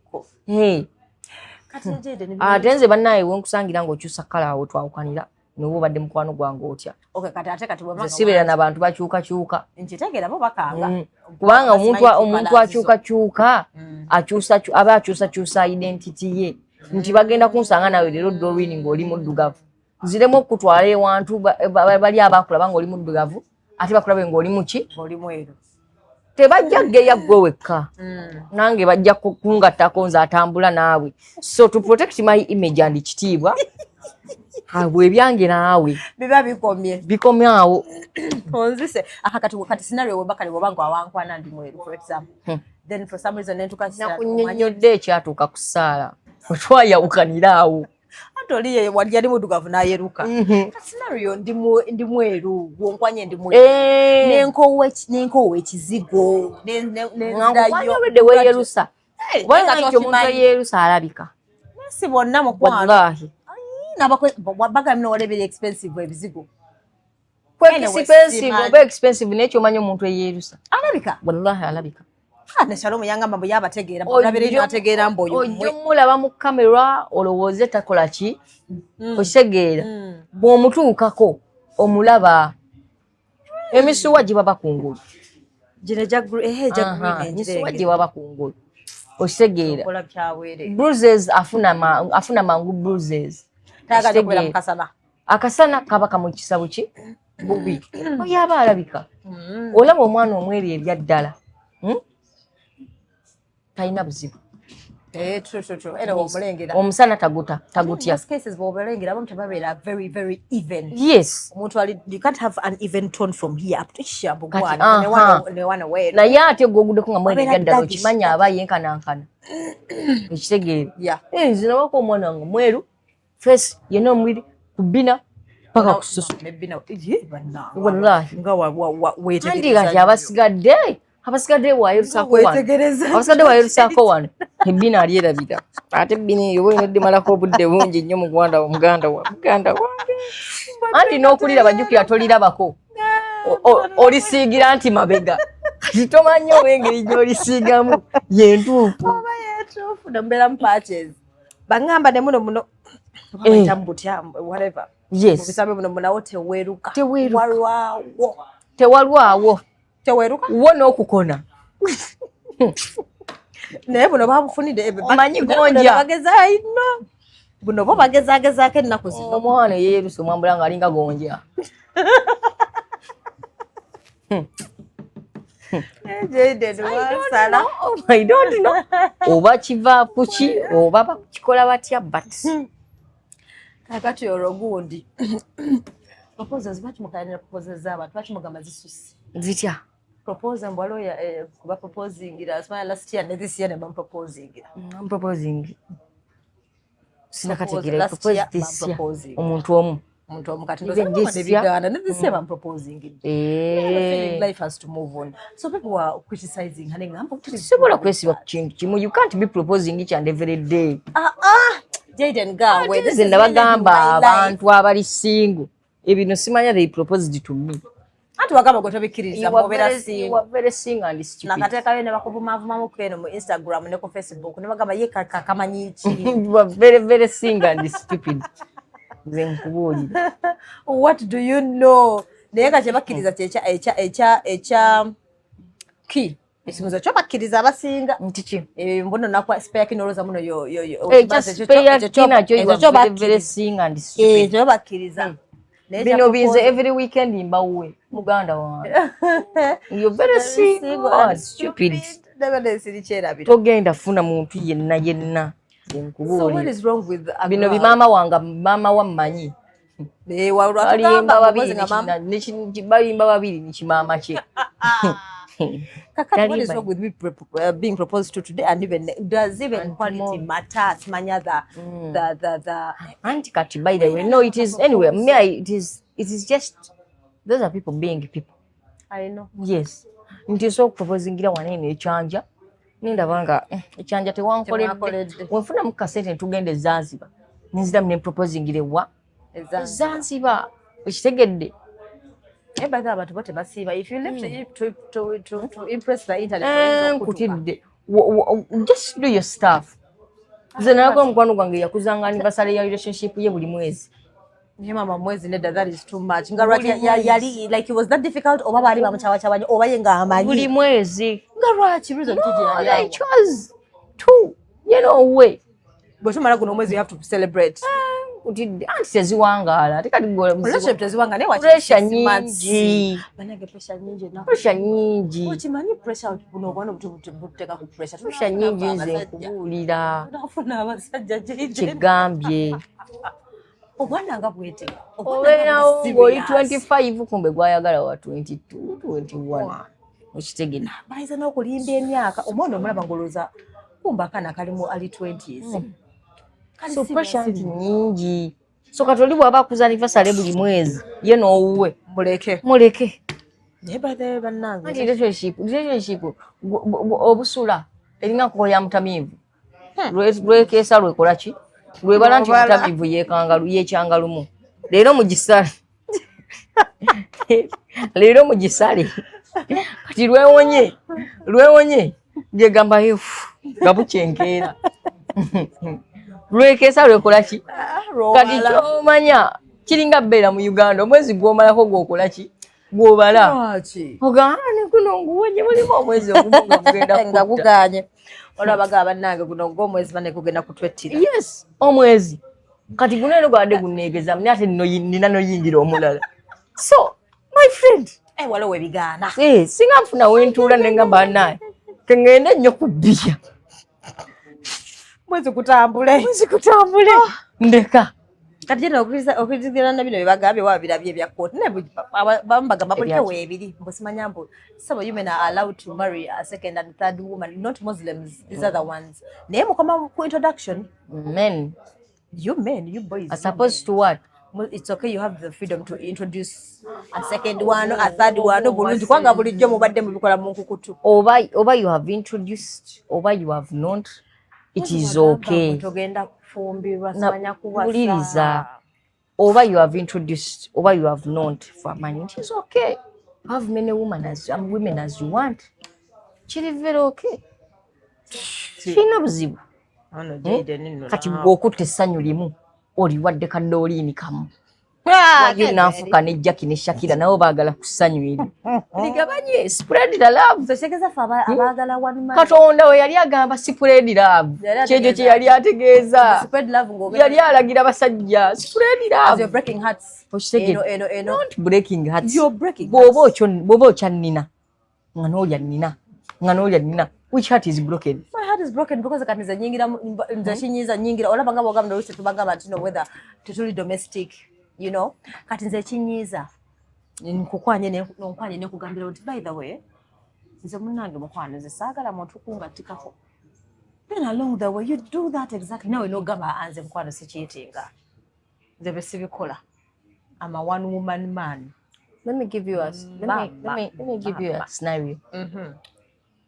ate nze bannaaye wenkusangira ng'okyusa kala awo twawukanira noba obadde mukwano gwange otya sibeera n'abantu bakyukakyuka kubanga omuntu akyukakyuka aba akyusakyusa identity ye nti bagenda kunsanga nawe leero dolwini ng'oli muddugavu nziremu okutwala ewantu bali abakulaba ng'oli muddugavu ate bakulabe ng'oli muki tebajja geya gwe wekka nange bajja kungattako nze atambula naawe so to protect my image and kitiibwa bwe byange naawe biba bikomye awo onzise kati scenario webakali bwobanga awankwana ndi mweru for example then for some reason nakunyonyodde ekyatuuka ku ssaala otwayawukanira awo atoliye walyali mudugavu nayeruka scenario ndi mweru gwonkwanye ndi mweru nenkowe ekizigo nenkwanyobedde weyerusa kubanga nti omuntu eyerusa alabika si bonna mukwano baga mino olebera expensive ebizigo expensive oba expensive nekyo omanyi omuntu eyerusa alabika wallahi alabika neshalomu yangamba mbu yabategeera olabira ino ategeera mbu oyo mulaba mu kamera olowooze takola ki okitegeera bw'omutuukako omulaba emisuwa gye baba kungulu emisuwa gye baba kungulu okitegeera bruises afuna mangu bruises akasana kaba kamukisa buki bubi oyaba alabika olaba omwana omweri ebya ddala talina buzibu omusana tagutya yes naye ate gwoguddeko nga mweri ebya ddala okimanya aba yenkanankana ekitegeera nze nabako omwana wange mweru face yena omubiri kubina paka kususu wallahi andi kati abasigadde wayerusaako wano ebbina alyerabira ate ebbina eyo boyina eddimalako obudde bungi nnyo muganda wange anti n'okulira bajjukira tolirabako olisiigira nti mabega kati tomanyi oba engeri gy'olisiigamu yentuufu nombeera mu patches baŋŋamba ne muno whatever mubisambe muno munawo teweeruka tewalwawo teweeruka wo n'okukona naye buno babufunidde omanyi gonja bageza ino buno bo bagezagezaako ennaku zino omwana yeerusa omwambula nga alinga gonja I don't know oba kiva kuki oba bakikola batya but kakati orogundi proposals bakimukanira proposals abantu bakimugamba zisusi zitya proposal mbwalo ya kuba proposing ila smile last year and this year I'm proposing I'm proposing sina kategera propose this year omuntu omu kati ndozibigana this year I'm proposing life has to move on so people are criticizing hane ngamba sibola kwesiba ku kintu kimu you can't be proposing each and every day Jayden gawe this is ndabagamba abantu abali single ebino simanya they proposed to me anti wagamba gotobikiriza mubera single very single and stupid nakateka yene bakuvuma mu kweno mu Instagram ne ku Facebook ne bagamba ye kamanyi iki you are very single and stupid zenkubuli what do you know naye kati bakiriza echa ki esimuza cyo bakiriza abasinga ntiki mbono nakwa spare kinoloza muno yo cyo very single and stupid cyo bakiriza bino bize every weekend imbawe muganda wange you're very single and stupid togenda funa muntu yenna so what is wrong with bino bimama wanga mama wammanyi balimba babiri nikimama kye Kakati, what is wrong with me being proposed to today, and even does even quality matter? Manya the anti-kati, by the way, no, it is anyway. Me, it is just those are people being people. I know. Yes, nti so proposing gira wanene echanja. Ninda banga echanja te wankoledde. Wafuna mukasete tugende Zanzibar. Nzida mne proposing gira wa Zanzibar. Ukitegedde. But abantu bote basiba if you left to impress the internet just do your stuff. Zena kwa mkwano gwange yakuzanga anniversary ya relationship ye buli mwezi. Ye mama mwezi nedda that is too much. Ngarwati yali like it was that difficult oba bali bamuchawachawanyi oba ye nga amanyi. Buli mwezi. Ngarwati reason tujira ya. I chose to you know way. But tumara kuno mwezi you have to celebrate. utidde anti teziwangaala ate kati relationship teziwanga naye pressure nyingi banange pressure nyingi na pressure nyingi ukimanyi pressure buno obwana buteka ku pressure nyingi nze nkubuulira nafuna abasajja kigambye obwana nga bwetega obeerawo ng'oli 25 kumbe gwayagala wa 22 21 okitegena bayiza n'okulimba emyaka omwana omulaba ngolooza kumba akana kalimu ali 20s so pressure nyingi so katoli bw'aba akuza anniversary buli mwezi ye n'owuwe muleke naye bathe bannange anti relationship obusula eringa nkoko ya mutamiivu lwekeesa lwekola ki lwebala nti mutamiivu yekyangalumu leero mu gisale kati lwewonye gyegamba nga bukyenkeera lwekeesa lwekola ki kati kyomanya kiringa bbeera mu Uganda omwezi gw'omalako gwokola ki gw'obala ogamba ne guno nguwonye mulimu omwezi ogumu nga guganye olabaga bannange guno ng'omwezi bane kugenda kutwettira yes omwezi kati guno eno gwadde gunneegeza mune ate nina noyingira omulala so my friend waliwo ebigaana singa nfuna wentuula nengamba naye kengende nnyo ku bbiya mwezi kutambule ndeka kati jena okwirizigirana bino byebagambye wabirabye ebyakooti bambagamba buliko weebiri mbusimanya mbu some women are allowed to marry a second and third woman, not Muslims, these are the ones naye mukoma ku introduction you boys are supposed to what it's okay, you have the freedom to introduce a second one, a third one bulungi kwanga bulijjo mubadde mubikola mu nkukutu oba you have introduced oba you have not it is okay togenda kufumbirwa samanya kuwuliriza oba you have introduced oba you have not for money it is okay have many women as you want kiri very okay kino buzibu kati bw'okutte essanyu limu oliwadde kaddooliini kamu wajjo nanfuka ne Jackie ne Shakira nabo baagala ku ssanyu eri ligabanye spread the love abaagala one man Katonda we yali agamba spread love kyekyo kye yali ategeeza yali alagira basajja spread love you're breaking hearts not breaking hearts bw'oba okyannina nga n'olya nnina which heart is broken? My heart is broken because kati nze nyingira nze kinyiza nyingira olaba ngabo gamba ndo tubagamba tino whether totally domestic, you know, kati nze kinyiza nkukwanye ne kugambira uti by the way nze munange mukwano nze saagala muntu kungatikako then along the way you do that exactly nawe no gamba anze mukwano sikiyitinga nze besibikola I'm a one woman man. Let me give you a scenario.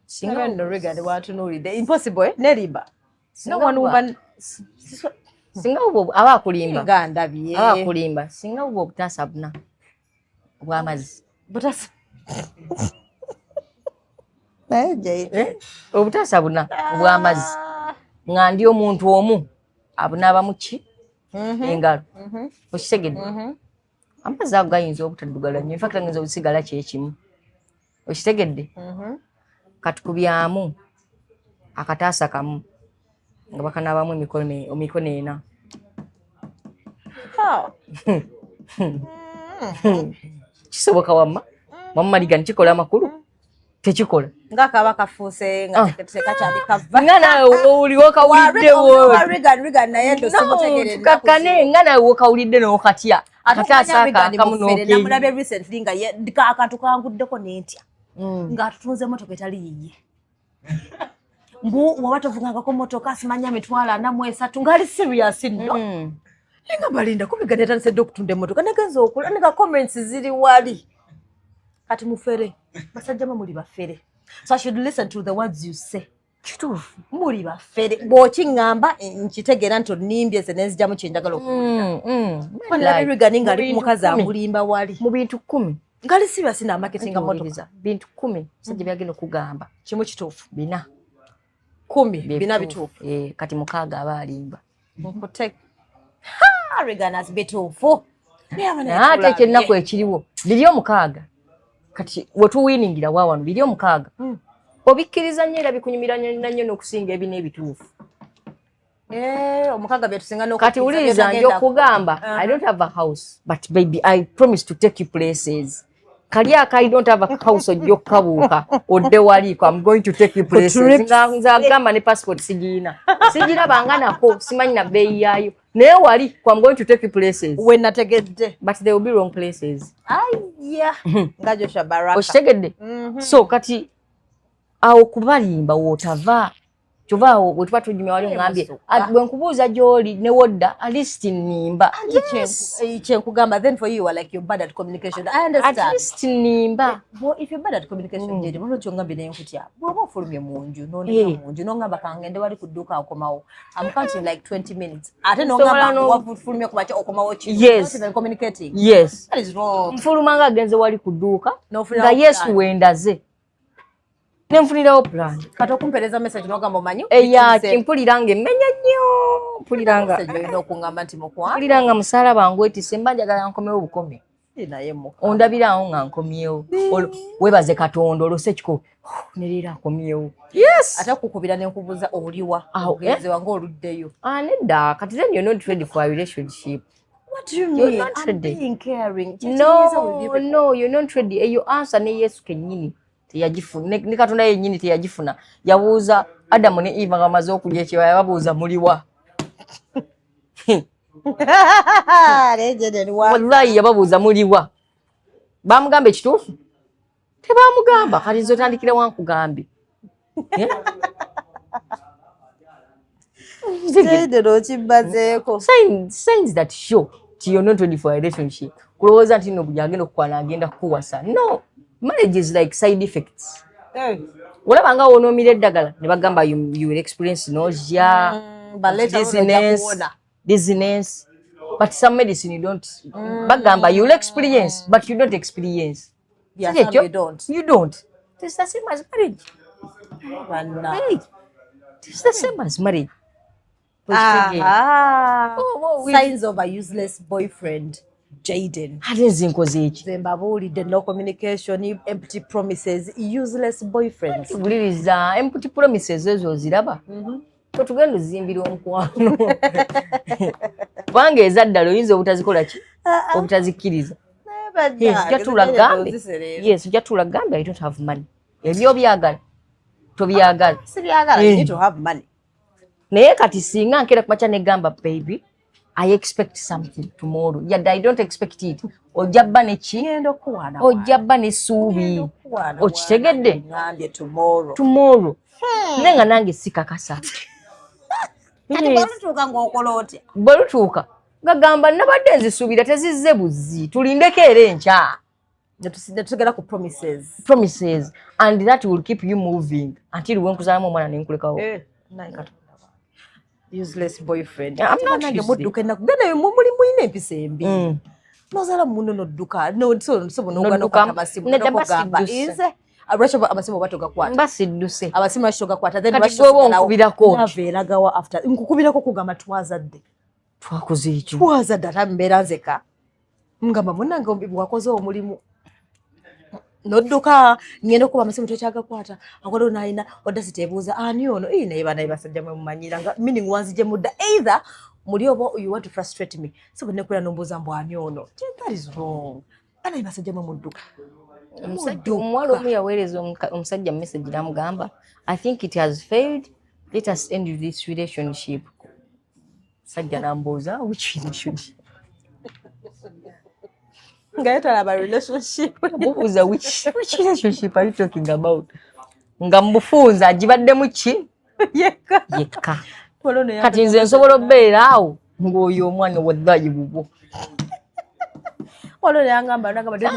Singa no regard what no read impossible neriba no one woman singa ubo abakulimba ganda bye abakulimba singa ubo butasabuna bwamazi butas obutasabuna bwamazi ngandi omuntu omu abuna abamuki engalo okisegedde amazi ago gayinza obutaddugala nnyo infact ngenza obusigala kyekimu okitegedde katukubyamu akataasa kamu nga bakanaabamu emikono ena kisoboka wamma liga nikikola amakulu tekikola ngakaba kafuuse nga tekakyali kava nga nawe oliwo kawuliddewo kakane nga nawe wokawulidde n'okatya akataasa kamu namulabye recently nga akantu kanguddeko nentya ng'atutunze motoka etali yiye mbu waba tovugangako motoka simanya mitwalo 43 ngali serious nno nga balinda kubigana etandise okutunda emmotoka negenza okula nega comments ziri wali kati mufere basajja muli bafere so I should listen to the words you say kituufu muli bafere bw'okiŋŋamba nkitegeera nti onimbye ze nenzijjamu kyenjagala okuwulira ebigani ngali mukazi amulimba wali mu bintu 10 ngali serious na marketing motoka bintu 10 sajja byagenda okugamba kimu kituufu 10 bina bituufu kati mukaaga aba alimba reganas bituufu ate ekyennaku ekiriwo biri omukaaga kati wetuwiningira waawano biri omukaaga obikkiriza nnyo era bikunyumira nnyo n'okusinga ebina ebituufu Omukaga byetusinga no kati uliza njo kugamba I don't have a house but baby I promise to take you places kali aka I don't have a house ojjo kabuuka odde waliko I'm going to take you places nza gamba ne passport sigina banga nako simanyi na bei yayo naye wali I'm going to take you places when nategedde but they will be wrong places ngajo shabaraka oshitegedde so kati awo kubalimba wotava Chuvao wetuwa tujumia wali ngambye bwe nkubuuza gy'oli ne wodda at least nimba kugamba then for you are like you're bad at communication I understand at least nimba well if you're bad at communication Jayden muno kyongambye naye nkutya bw'oba ofulumye mu nju n'oneka mu nju n'ongamba kangende wali ku dduuka akomawo I'm counting like 20 minutes ate n'ongamba wafulumye ku makya okomawo yes communicating yes that is wrong mfuluma nga agenze wali ku dduuka nga yesu wendaze nenfunirawo plan kati okumpereza message n'ogamba omanyi kimpuliranga emmenya nnyo mpuliranga olina okungamba nti mukwano mpuliranga musalaba ngwetise mba njagala nkomewo bukomi naye muka ondabirawo nga nkomyewo webaze katonda olose kiko nerera akomyewo yes ate kukubira nenkubuuza oliwa ogenze wange oluddeyo nedda kati then you're not ready for a relationship. What do you mean? I'm being caring. No, you're not ready. Eyo answer ne Yesu kennyini teyagifuna ne Katonda yennyini teyagifuna yabuuza Adamu ne Eva nga bamaze okulya ekibala yababuuza muliwa wallahi yababuuza muliwa bamugamba ekituufu tebamugamba kati nze otandikira wankugambye signs that show you're not ready for a relationship kulowooza nti nno buli agenda okukwana agenda kukuwasa no marriage is like side effects olaba nga wonoomira eddagala ne bagamba you will experience nausea dizziness but some medicine you don't bagamba you will experience but you don't experience you don't it's the same as marriage it's the same as marriage signs of a useless boyfriend Jayden atezinkoze eki zembabuulidde no communication empty promises useless boyfriends buliriza empty promises ezo oziraba tugenda ozimbira omukwano kubanga ezaddala oyinza obutazikola ki obutazikkiriza jatula gambe I don't have money ebyo byagala tobyagala naye kati singa nkera kumakya negamba baby I expect something tomorrow yadde I don't expect it ojabba neki ojabba nesuubi okitegedde tomorrow nenga nange sikakasa bwelutuuka gagamba nabadde nzisuubira tezizze buzzi tulindeko era enkya tugera ku promises and that will keep you moving until wenkuzaalamu omwana nenkulekawo useless boyfriend I'm not mudduka nakugenda mulimu ine empisa embi nozala muno nodduka nosobonoga amasimu nokugamba ize abasho amasimu batogakwata mbasidduse abasimu bashogakwata then bashogakwata after nkukubirako kugamba twazadde twakoze ekyo twazadde atambeera nzeka ngamba munange bwakoze omulimu nodduka ngenda okuba amasimu tekyagakwata akola naina odda sitebuuza ani ono naye banaye basajja mwe mumanyira nga meaning wanzije mudda either muli oba you want to frustrate me so nekwera nombuuza mbu ani ono that is wrong banaye basajja mwe mudduka omuwala omu yaweereza omusajja message namugamba I think it has failed let us end this relationship sajja nambuuza which relationship Ngayetala relationship. Bubuza which relationship are you talking about? Ngambufunza agibaddemu ki? Yekka. Kati nze nsobola obbeera awo ng'oyo omwana waddayi bubwo. Olole yangamba nagamba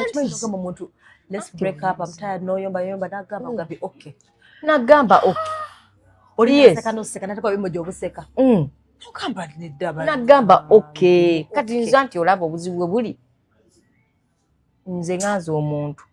muntu let's break up I'm tired no yomba nagamba ngabi okay. Nagamba okay. Oli yeseka no seka nataka bimojo obuseka. Tukamba nedaba. Nagamba okay. Kati nze anti olaba obuzibu buli. Nze ngaza omuntu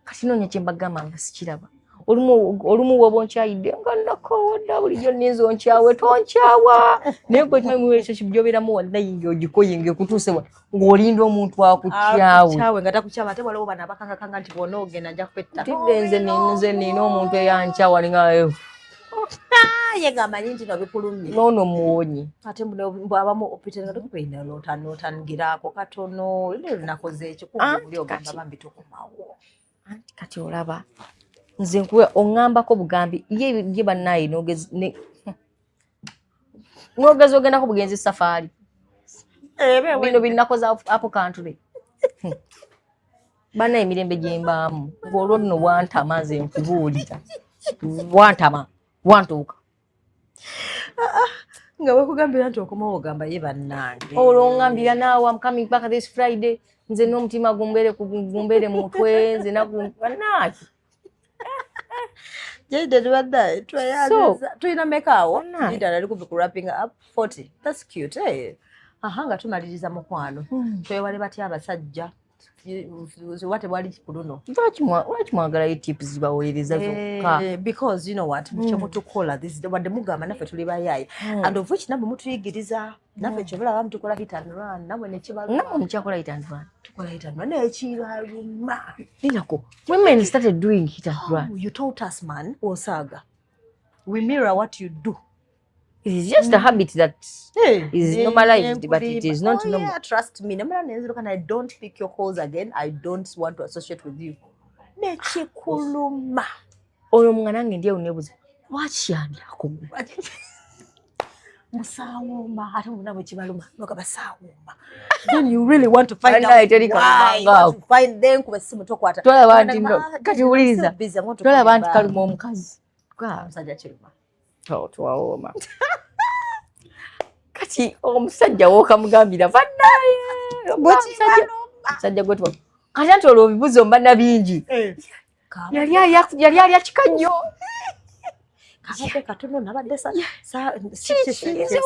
kati noonya kye mbagamba nga sikiraba olumu woba onkyayidde nga nakowodda bulijjo ninza onkyawe tonkyawa naye gwe relationship gy'obeeramu wallayi ng'ogikoyinga ekutuuse ng'olinda omuntu akukyawe nga takukyama ate waliwo bano abakangakanga nti bw'onoogenda nja kwetta tidde nze nina omuntu eyankyawa ninga Yegamba nti no bikulumye. Nono muwonyi. Ate abamu opitanga tukwenda lotangirako katono nakoze ekyo kubuli ogamba bambi tukumawo. Anti kati olaba nze nkuwe ongambako bugambi ye bannaye n'ogezi ogenda ku bugenzi safari. Bino binakoze apo kantule. Bana emirembe gyembaamu ng'olwo nno wantama nze nkubuulira. Wantama wantuuka. Nga bakugambira nti okomawo ogamba ye bannange. Olwo ngambira naawe I'm coming back this Friday. Nze n'omutima gumbere mutwe nze nagumbanaaki. Jayden wadda tulina mekaawo lidala likubi ku wrapping up 40. That's cute. Nga tumaliriza mukwano. Twewale batya abasajja. What about Katono? Lwaki mwagalayo tips zibaweereza zokka? Because you know what? Mutukola this is what the mugamba naffe tuli bayayi. And of which nabwe mutuyigiriza naffe kyobola bamu tukola hit and run nabwe ne kibaluma. Nabwe mukyakola hit and run. Tukola hit and run ne kibaluma. Ninako. Women started doing hit and run. You taught us, man, Osaga. We mirror what you do. It is just a habit that is normalized, but it is not normal. Yeah, trust me. I don't pick your calls again. I don't want to associate with you. Nechikuluma. Oyo mwanange ndiye unebuza. Wachiani akumu. Musawuma. Hata mwanamwe chibaluma. Nokaba sawuma. Then you really want to find out why. You want to find them kubesimu tokwata. Tola bantu kati uliza. Tola bantu kaluma omukazi. Kwa msajja chiruma. Twaoma. Kati omusajja wokamugambira bannaye. Musajja gwetwa. Kati anti olwo bibuzo mbana bingi. Yali alya kikajjo. Kabadde katono nabadde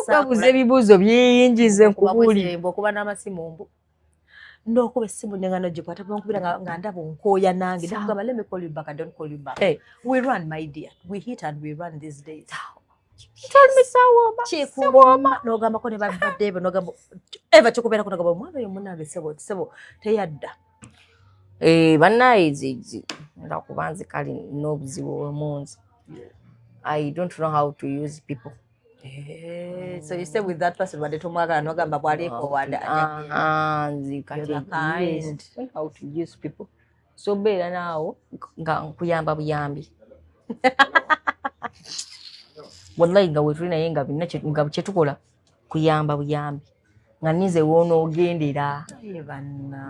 kwabuza ebibuzo bingi nze nkubuulire. Okuba n'amasimu mbu. N'okuba essimu nengano gikwata bankubira nga ndaba onkooya nange. Nakugamba let me call you back, I don't call you back. We run, my dear. We hit and we run these days. Tell me sawoma. Chikuboma n'ogamba ko ne babadde ebe n'ogamba eva kyokubera ko n'ogamba omwana oyo munange sebo teyadda. Bannaye zizi ndakubanze kali n'obuzibu omunzi. I don't know how to use people. So you say with that person bade tomwagala n'ogamba bwaliko wanda. Kind. How to use people. So beera naawo nga nkuyamba buyambi. Wallahi nga wetuli naye nga kyetukola kuyamba buyambi nga nize wonoogendera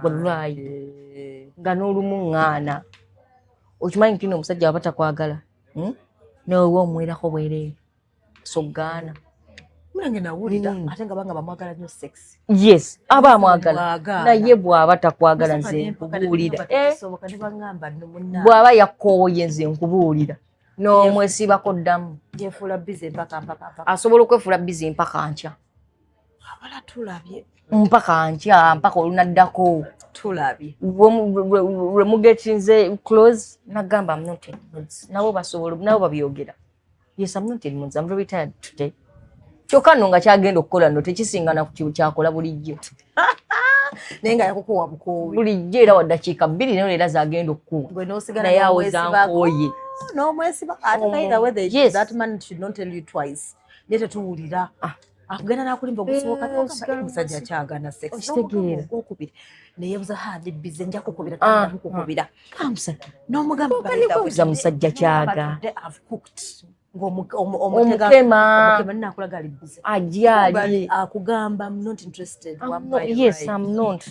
wallahi nga n'olumu ŋŋaana okimanyi nti omusajja waba takwagala newewe omwerako bwereere soggaana munange nawulira ate nga banga bamwagala nnyo sex. Yes aba amwagala naye bw'aba takwagala nze nkubuulira bw'aba yakooye nze nkubuulira n'omwesibako ddamu yefuula bize mpaka asobola okwefuula bize mpaka nkya abala tulabye mpaka nkya mpaka olunaddako tulabye lwe mugetinze close nagamba I'm not in moods nabo basobola nabo babyogera yes I'm not in moods I'm very tired today kyokka nno nga kyagenda okukola nno tekisingana ku kyakola bulijjo naye nga yakukuwa bukoowe bulijjo era wa ddakiika 2 nayo era zagenda okukuwa naye awoza nkooye n'omwesiba ate either way they that man should not tell you twice naye tetuwulira akugenda n'akulimba ogusoboka omusajja akyagana sex okitegeera okubiri neyebuza handi bize nja kukubira kukubira n'omugamba za musajja kyaga omutema nakulaga ali bize ajali akugamba I'm not interested. Yes I'm not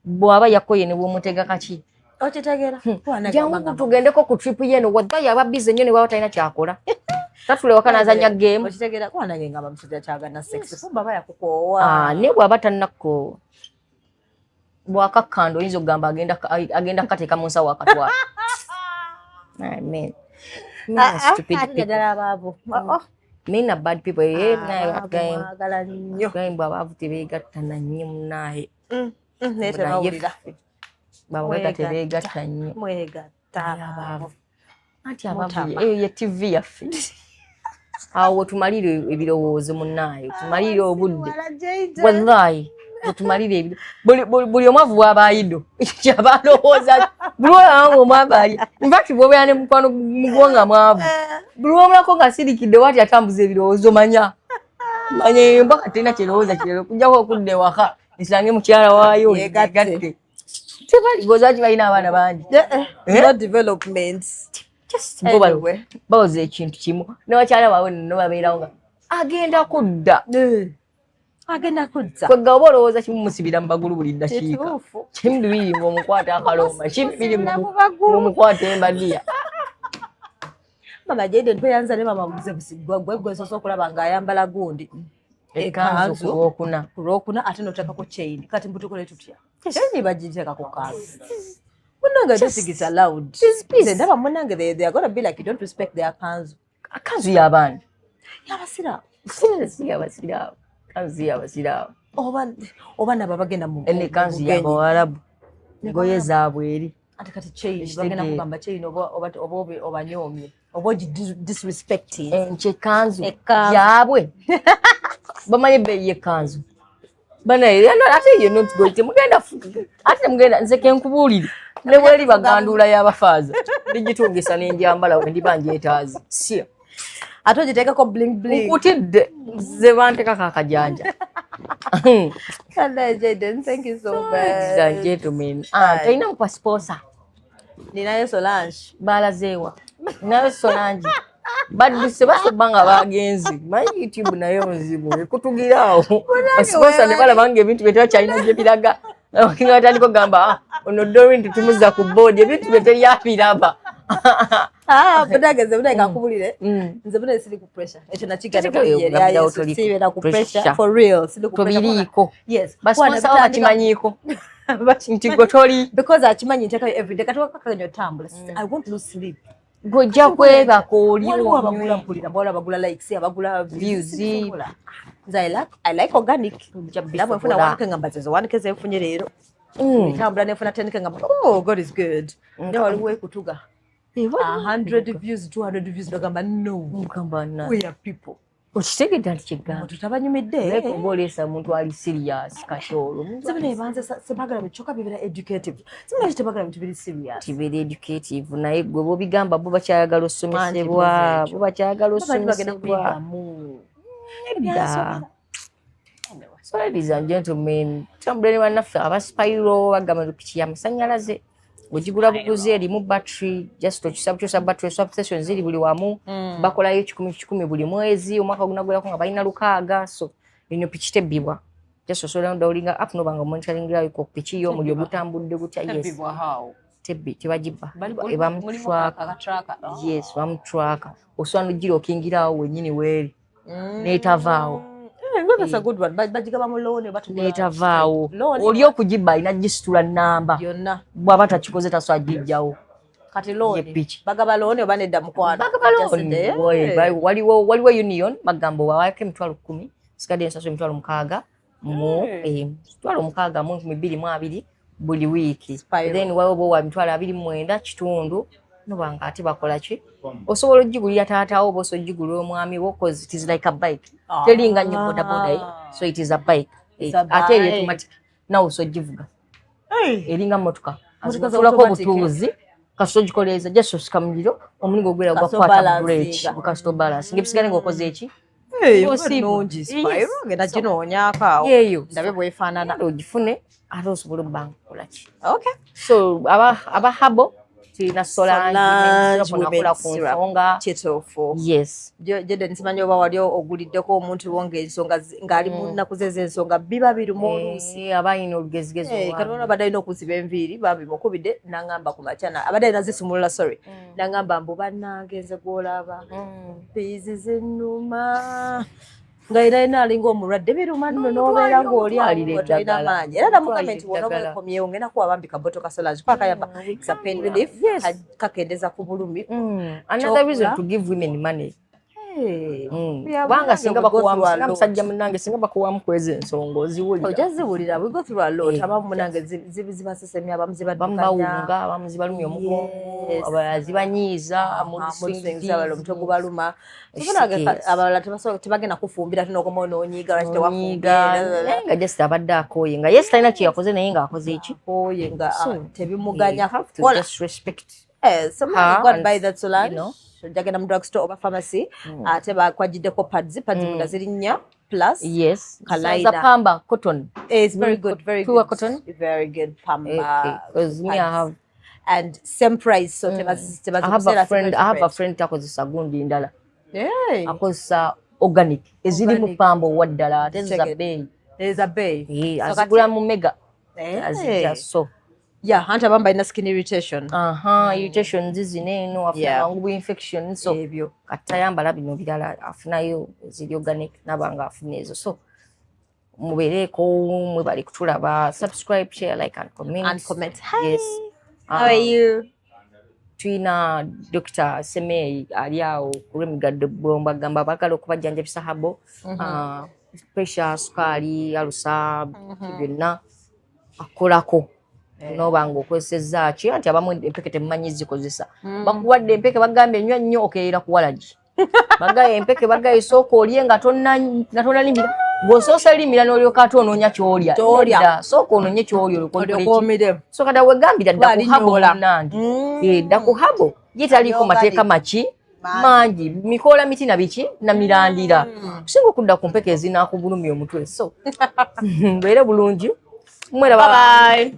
bw'aba yakoye ne bw'omutega kaki okitegeera jangu tugendeko ku trip yeno wadda yaba bize nnyo ne bwaba talina kyakola tatule wakana azanya game okitegeera kwana ngamba musajja kyagana sex baba yakukoowa ne bw'aba tannako bw'akakkando oyinza okugamba agenda kateeka mu nsawo akatwala amen stupid people mina bad people agala nnyo gayimba abaavu tebeegatta na nnyo munaaye baba tebeegatta nnyo abaavu anti abaavu eyo ye TV yaffe awo tumalire ebirowoozo munaaye tumalire obudde wallahi tumalire ebyo buli omwavu abayido kyabalowooza buli wangu omwabaali in fact bw'obeera ne mukwano mugonga mwavu buli womulako nga sirikidde wati atambuza ebirowoozo manya mpaka terina kirowooza kirero kujjako okudda ewaka esange mukyala waayo yegatte tebaligoza ki balina abaana bangi bawoza ekintu kimu newakyala waabwe nno babeerawo nga agenda kudda kwegga oba olowooza kimu musibira mu bagulu buli ddakiika kimu bibiri ng'omukwata akalomba kimu biri ng'omukwata embadiya mama Jayden tweyanza ne mama guze busigwa gwe soso okulaba ng'ayambala gundi ekanzu ku lwokuna ate n'oteekako chain kati mbutukole tutya chain bagiteekako kanzu munange this is allowed nze ndaba munange they are gonna be like you don't respect their kanzu kanzu y'abaana y'abasiraamu kanzu y'abasiraamu oba nabo bagenda mu ene kanzu y'abawarabu ngoye zaabwe eri ate kati chain bagenda kugamba chain oba nyoomye oba disrespecting enche kanzu yaabwe bamanye ebbeeyi y'ekkanzu banaye ate ye not going temugenda ate mugenda nze kenkubuulire ne bweri baganduula y'abafaaza ndigitungisa n'enjambala we ndiba njeetaazi sio ate ogiteekako bling bling nkutidde ze bantekako akajanja Jayden, thank you so much. Gentlemen, talina mu passport ninayo Solange balazeewa nayo Solange badduse basoba nga bagenzi manyi YouTube nayo nzibu ekutugiraawo passport ne balaba nga ebintu bye tebakyalina gye biraga nga batandika okugamba ono Doreen tutumuza ku board ebintu bye teryabiraba budageze budageka nkubulire nze budageze siri ku pressure ekyo nakigaasibeera ku pressure for real tobiriiko basponsa bakimanyiiko nti gwe toli because akimanyi ntekayo everyday kati wakakanya otambula I want to lose sleep gojja kwebaka waliwo abagula mpulira bawala abagula likes abagula views nze I like organic nabwe nfuna wanike nga mbazezo wanike zenfunye leero ntambula nefuna tenike nga oh God is good ne waliwo ekutuga 100 views 200 views bagamba no we are people okitegedde nti kigambo tutabanyumidde oba oleesa muntu ali serious kakyolo sebanze sebagala bichoka bibira educative sebanze tebagala bintu biri serious tibiri educative naye gwe bobigamba bo bakyayagala osomesebwa bo bakyayagala osomesebwa so ladies and gentlemen tambule ne bannaffe abasipayiro bagamba lupiki y'amasanyalaze ogigula buguzi erimu battery just okisabukyusa battery swap sessions ziri buli wamu bakolayo 10 buli mwezi omwaka gunagwerako nga balina 6 so eno piki tebbibwa just osobola ndawulinga app nobanga monitoring yayo ku piki yo mulyo gutambudde gutya yes tebbi tebagibba ebamutwaka yes bamutwaka osobola nogira okingirawo wennyini weeri neetavaawo that's a good one bajigaba mu loan batugula neetavaawo oli okugibba alina gisitula nnamba yonna bw'aba takikoze taso agijjawo kati loan bagaba loan oba nedda mukwano waliwo union bagamba wawaako emitwalo 10 sigadde ensaso emitwalo 6 mu emitwalo 6 mu 2022 buli wiiki then waliwo wa emitwalo 29 kitundu nobanga ate bakola ki osobola ogigulira taataawo oba osobola ogigulira omwami wo cause it is like a bike teringa nnyo bodaboda so it is a bike ate eri automatic nawe osobola ogivuga eringa mmotoka azitulako obutuuzi kasito ogikoleeza just osika muliro omuligo ogwera gwakwata brake gukasito balance ng'ebisigale ng'okoze eki nungi spiro ngenda ginoonyaako awo ndabe bwefaanana ogifune ate osobola obbanga okola ki okay so abahabo na Solange nakula ku nsonga kituufu yes Jayden simanyi oba wali oguliddeko omuntu wonga ensonga ng'ali mu nnaku ze ensonga biba biruma oluusi abayina olugezigezi Katono abadde alina okusiba enviiri babimukubidde n'angamba ku makyana abadde alina zisumulula sorry n'angamba mbu bannange nze gw'olaba biizi zinnuma nga era alinga omulwadde biruma nno n'obeera ng'oli alina amaanyi era namugamba nti wona obeekomyewo ngenda kuwa bambi kaboto ka Solange pakayamba pain relief kakendeza ku bulumi another reason to give women money Kubanga singa bakuwamu singa musajja munnange singa bakuwamu kwezi ensonga oziwulira. Ojaziwulira we go through a lot. Abamu munnange zibasesemya abamu zibaddukanya. Bamubawunga abamu zibalumya omugongo abalala zibanyiiza omutwe gubaluma. Abalala tebagenda kufumbira tunookoma onooyiga lwaki tewafumbira. Nga just abadde akooye nga yes talina kye yakoze naye ng'akoze eki. Akooye nga tebimuganya kukola. Just respect. Someone got by that Solange. Jagenda mu drugstore oba pharmacy ate bakwajiddeko pads munda ziri 4 plus yes kalaina pamba cotton it's very good very pure good cotton very good pamba because me I have and same price so I have a friend takozesa gundi ndala akozesa organic eziri mu pamba waddala ate there's a bay azigula mu mega azija so yeah hanta bamba ina skin irritation irritation zino afuna ngubu infection so ebyo katayambala bino bilala afunayo ziri organic nabanga afuna ezo so mubereko mwe bali kutulaba subscribe share like and comment Hi. Yes How are you Twina Dr. Semei aliao kuremigadde bomba gamba bakalo kubajjanjabisa habo pressure sukali alusa byonna akolako nobanga okozesezza ki anti abamu empeke temumanyi zikozesa bakuwadde empeke bagambye nnyo nnyo okeera kuwalagi bagaye empeke bagaye sooka olye nga tonnalimira bw'osoosa limira n'olyoka ate onoonya kyolya sooka onoonye kyolya olyokomire so kati wegambira dda ku habo munnange dda ku habo ye taliiko mateeka mangi mikoola miti na biki na mirandira kusinga okudda ku mpeke ezinaakubulumya omutwe so mbeere bulungi mwera bye